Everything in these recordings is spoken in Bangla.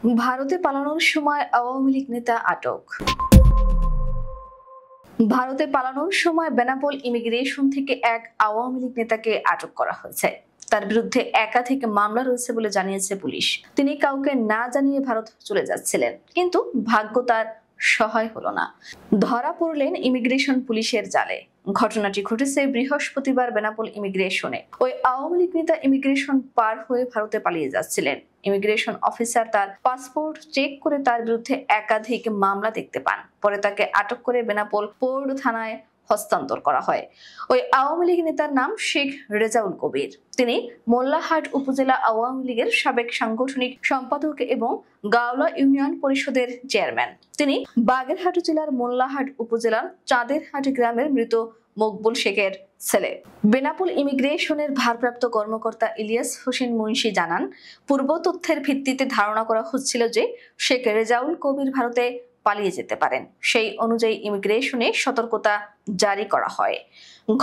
ভারতে পালানোর সময় আওয়ামী লীগ নেতা আটক। ভারতে পালানোর সময় বেনাপোল ইমিগ্রেশন থেকে এক আওয়ামী লীগ নেতাকে আটক করা হয়েছে। তার বিরুদ্ধে একাধিক মামলা রয়েছে বলে জানিয়েছে পুলিশ। তিনি কাউকে না জানিয়ে ভারত চলে যাচ্ছিলেন, কিন্তু ভাগ্য তার সহায় হলো না। ধরা পড়লেন ইমিগ্রেশন পুলিশের জালে। ঘটনাটি ঘটেছে বৃহস্পতিবার বেনাপোল ইমিগ্রেশনে। ওই আওয়ামী লীগ নেতা ইমিগ্রেশন পার হয়ে ভারতে পালিয়ে যাচ্ছিলেন। ইমিগ্রেশন অফিসার তার পাসপোর্ট চেক করে তার বিরুদ্ধে একাধিক মামলা দেখতে পান। পরে তাকে আটক করে বেনাপোল পোর্ট থানায় হস্তান্তর করা হয়। ওই আওয়ামী লীগ নেতার নাম শেখ রেজাউল কবির। তিনি মোল্লাহাট উপজেলা আওয়ামী লীগের সাবেক সাংগঠনিক সম্পাদক এবং গাওলা ইউনিয়ন পরিষদের চেয়ারম্যান। তিনি বাগেরহাট জেলার মোল্লাহাট উপজেলার চাঁদেরহাট গ্রামের মৃত মকবুল শেখের ছেলে। বেনাপোল ইমিগ্রেশনের ভারপ্রাপ্ত কর্মকর্তা ইলিয়াস হোসেন মুন্সি জানান, পূর্ব তথ্যের ভিত্তিতে ধারণা করা হচ্ছিল যে শেখ রেজাউল কবির ভারতে পালিয়ে যেতে পারেন। সেই অনুযায়ী ইমিগ্রেশনে সতর্কতা জারি করা হয়।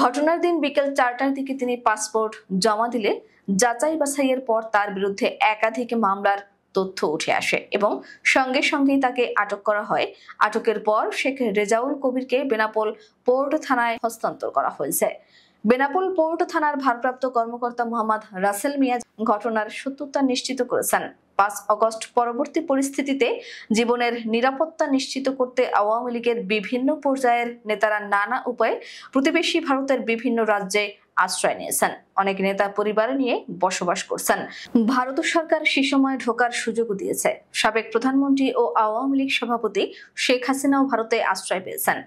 ঘটনার দিন বিকেল 4টার দিকে তিনি পাসপোর্ট জমা দিলে যাচাই বাছাইয়ের পর তার বিরুদ্ধে একাধিক মামলার তথ্য উঠে আসে এবং সঙ্গে সঙ্গেই তাকে আটক করা হয়। আটকের পর শেখ রেজাউল কবিরকে বেনাপোল পোর্ট থানায় হস্তান্তর করা হয়েছে। বেনাপোল পোর্ট থানার ভারপ্রাপ্ত কর্মকর্তা মোহাম্মদ রাসেল মিয়া ঘটনার সত্যতা নিশ্চিত করেছেন। 5 আগস্ট পরবর্তী পরিস্থিতিতে জীবনের নিরাপত্তা নিশ্চিত করতে আওয়ামী লীগের বিভিন্ন পর্যায়ের নেতারা নানা উপায়ে প্রতিবেশী ভারতের বিভিন্ন রাজ্যে আশ্রয় নিয়েছেন। অনেক নেতা পরিবার নিয়ে বসবাস করছেন। ভারত সরকার সে সময় ঢোকার সুযোগও দিয়েছে। সাবেক প্রধানমন্ত্রী ও আওয়ামী লীগ সভাপতি শেখ হাসিনাও ভারতে আশ্রয় পেয়েছেন।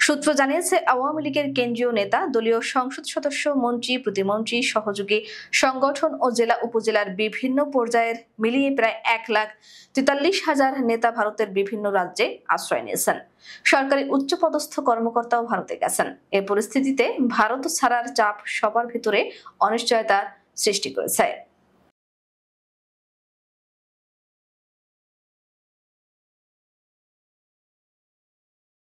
সূত্র জানিয়েছে, আওয়ামী লীগের কেন্দ্রীয় নেতা, দলীয় সংসদ সদস্য, মন্ত্রী, প্রতিমন্ত্রী, সহযোগী সংগঠন ও জেলা উপজেলার বিভিন্ন পর্যায়ের মিলিয়ে প্রায় 1,43,000 নেতা ভারতের বিভিন্ন রাজ্যে আশ্রয় নিয়েছেন। সরকারি উচ্চপদস্থ কর্মকর্তাও ভারতে গেছেন। এই পরিস্থিতিতে ভারত ছাড়ার চাপ সবার ভিতরে অনিশ্চয়তার সৃষ্টি করেছে।